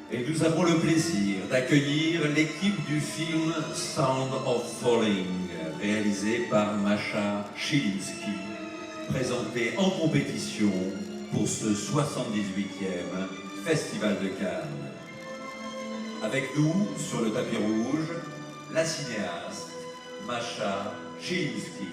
Et nous avons le plaisir d'accueillir l'équipe du film Sound of Falling, réalisé par Masha Chilinski, présenté en compétition pour ce 78e Festival de Cannes. Avec nous, sur le tapis rouge, la cinéaste Masha Chilinski.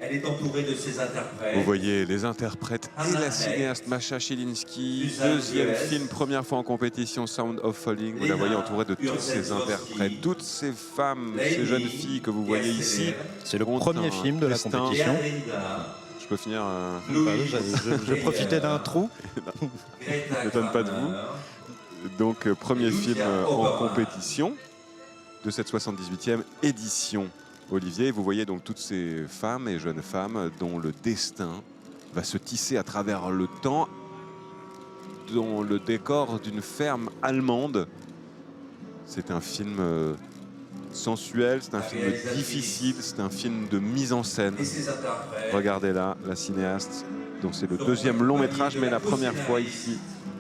Elle est entourée de ses interprètes. Vous voyez les interprètes et la cinéaste Masha Chilinski, deuxième film, première fois en compétition, Sound of Falling. Vous la voyez entourée de tous ces interprètes, toutes ces femmes, ces jeunes filles que vous voyez ici. C'est le premier film de la compétition. Je peux finir je profitais d'un trou. Je m'étonne pas de vous. Donc, premier film en compétition de cette 78e édition. Olivier, vous voyez donc toutes ces femmes et jeunes femmes dont le destin va se tisser à travers le temps dans le décor d'une ferme allemande. C'est un film sensuel, c'est un film difficile, c'est un film de mise en scène. Regardez là, la cinéaste, donc c'est le deuxième long métrage, mais la première fois ici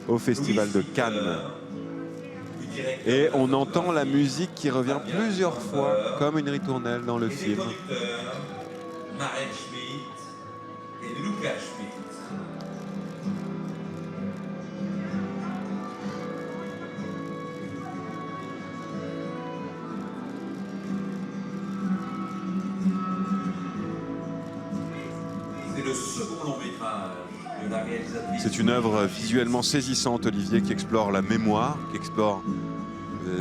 au Festival de Cannes. Et on entend la musique qui revient plusieurs fois comme une ritournelle dans le film. Maren Schmidt et Luca Schmidt. C'est le second long métrage de la réalisatrice. C'est une œuvre visuellement saisissante, Olivier, qui explore la mémoire, qui explore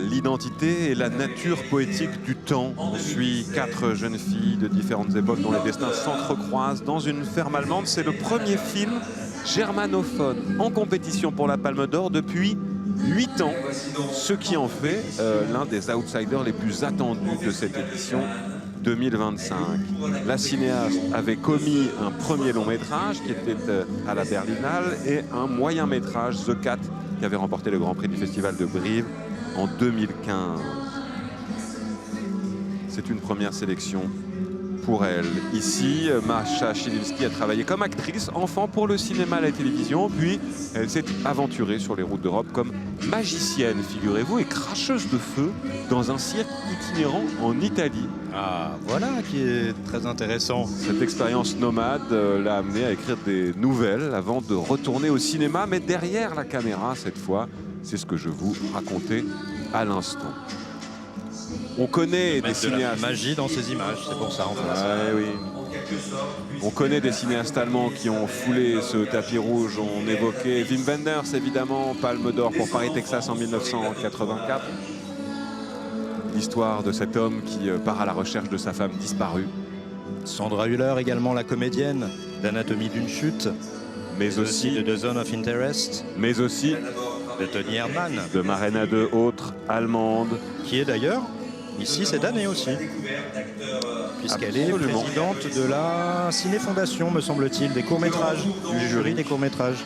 l'identité et la nature poétique du temps. On suit 4 jeunes filles de différentes époques dont les destins s'entrecroisent dans une ferme allemande. C'est le premier film germanophone en compétition pour la Palme d'Or depuis 8 ans, ce qui en fait l'un des outsiders les plus attendus de cette édition 2025. La cinéaste avait commis un premier long métrage qui était à la Berlinale et un moyen métrage, The Cat, qui avait remporté le Grand Prix du Festival de Brive en 2015. C'est une première sélection pour elle. Ici, Masha Chilinski a travaillé comme actrice enfant pour le cinéma et la télévision, puis elle s'est aventurée sur les routes d'Europe comme magicienne, figurez-vous, et cracheuse de feu dans un cirque itinérant en Italie. Ah, voilà qui est très intéressant. Cette expérience nomade l'a amenée à écrire des nouvelles avant de retourner au cinéma, mais derrière la caméra cette fois. C'est ce que je vous racontais à l'instant. On connaît des cinéastes. De la magie dans ces images, c'est pour ça en fait. Ouais, oui. On connaît des cinéastes allemands qui ont foulé ce tapis rouge. On évoquait Wim Wenders, évidemment, Palme d'Or pour Paris, Texas en 1984. L'histoire de cet homme qui part à la recherche de sa femme disparue. Sandra Hüller, également la comédienne d'Anatomie d'une chute, mais aussi de The Zone of Interest, mais aussi de Toni Erdmann, de Marina de autre allemande, qui est d'ailleurs ici cette année aussi, puisqu'elle est présidente de la Ciné Fondation, me semble-t-il, des courts-métrages, du jury des courts-métrages.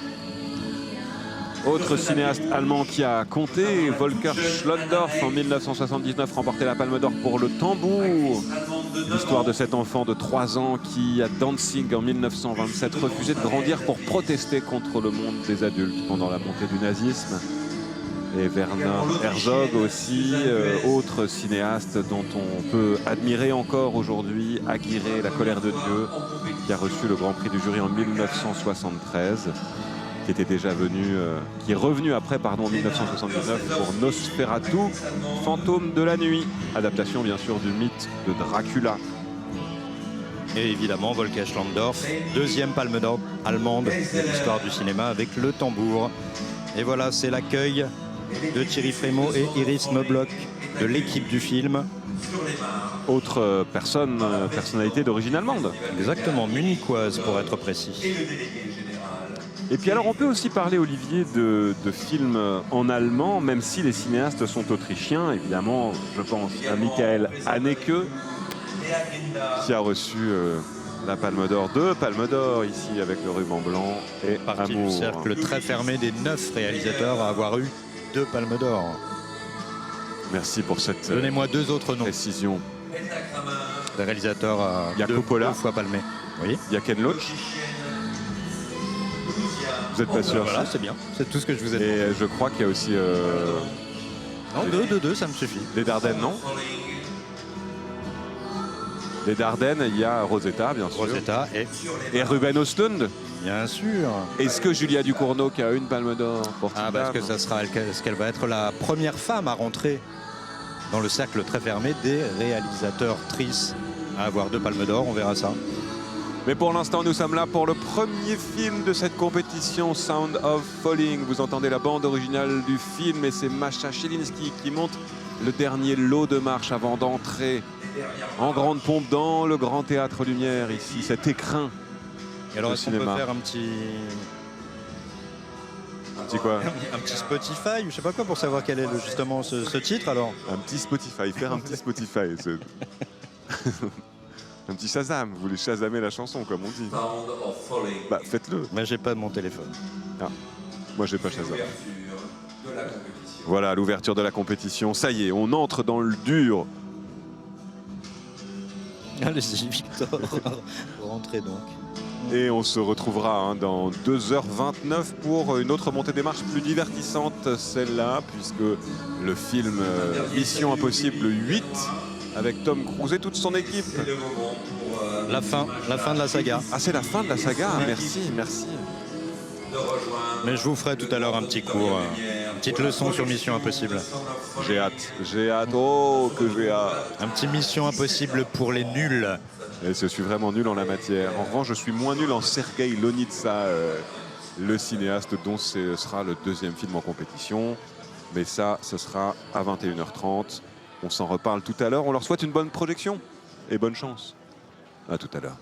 Autre cinéaste allemand qui a compté, Volker Schlöndorff en 1979 remporté la Palme d'Or pour Le Tambour. L'histoire de cet enfant de 3 ans qui, à Danzig en 1927, refusait de grandir pour protester contre le monde des adultes pendant la montée du nazisme. Et Werner Herzog aussi, autre cinéaste dont on peut admirer encore aujourd'hui Aguirre, La colère de Dieu, qui a reçu le Grand Prix du jury en 1973. Qui était déjà venu, qui est revenu après, pardon, en 1979 pour Nosferatu, Fantôme de la nuit, adaptation bien sûr du mythe de Dracula. Et évidemment Volker Schlöndorff, deuxième Palme d'Or allemande de l'histoire du cinéma avec Le Tambour. Et voilà, c'est l'accueil de Thierry Frémaux et Iris Knobloch de l'équipe du film. Autre personnalité d'origine allemande. Exactement, munichoise pour être précis. Et puis alors on peut aussi parler, Olivier, de films en allemand, même si les cinéastes sont autrichiens. Évidemment, je pense à Michael Haneke, qui a reçu la Palme d'Or, 2 Palmes d'Or ici avec le ruban blanc et partie Amour. Du cercle très fermé des 9 réalisateurs à avoir eu 2 Palmes d'Or. Merci pour cette Donnez-moi 2 autres noms. Précision. Le réalisateur il y a Coppola, 2 fois palmé. Oui. Il y a Ken Loach. Vous êtes pas sûr? Voilà, c'est bien. C'est tout ce que je vous ai dit. Et je crois qu'il y a aussi Non, 2, ça me suffit. les Dardennes, non? Les Dardennes, il y a Rosetta, bien sûr. Rosetta Et Ruben Östlund. bien sûr. Est-ce que Julia Ducournau, qui a une palme d'or pour Ah, parce que ça sera, est-ce qu'elle va être la première femme à rentrer dans le cercle très fermé des réalisateurs-trices à avoir 2 palmes d'or? On verra ça. Mais pour l'instant, nous sommes là pour le premier film de cette compétition, Sound of Falling. Vous entendez la bande originale du film et c'est Masha Chilinski qui monte le dernier lot de marche avant d'entrer en grande pompe dans le Grand Théâtre Lumière, ici, cet écrin. Et alors, de est-ce qu'on peut cinéma. faire un petit Quoi? un petit Spotify ou je sais pas quoi pour savoir quel est justement ce titre alors? Un petit Spotify, faire un petit Spotify. Un petit Shazam, vous voulez Shazamer la chanson, comme on dit. Sound of Falling. Bah, faites-le. Mais j'ai pas mon téléphone. Moi, j'ai pas Shazam. L'ouverture de la compétition. Voilà, l'ouverture de la compétition. Ça y est, on entre dans le dur. Allez-y, Victor. Rentrez donc. Et on se retrouvera dans 2h29 pour une autre montée des marches plus divertissante, celle-là, puisque le film Mission Impossible 8, avec Tom Cruise et toute son équipe. C'est le moment pour La fin de la saga. Ah, c'est la fin de la saga, merci, merci. de rejoindre. Mais je vous ferai tout à l'heure un petit cours, une petite leçon sur Mission Impossible. J'ai hâte, oh que j'ai hâte. Un petit Mission Impossible pour les nuls. Et je suis vraiment nul en la matière. En revanche, je suis moins nul en Sergei Lonitsa, le cinéaste dont ce sera le deuxième film en compétition. Mais ça, ce sera à 21h30. On s'en reparle tout à l'heure. On leur souhaite une bonne projection et bonne chance. À tout à l'heure.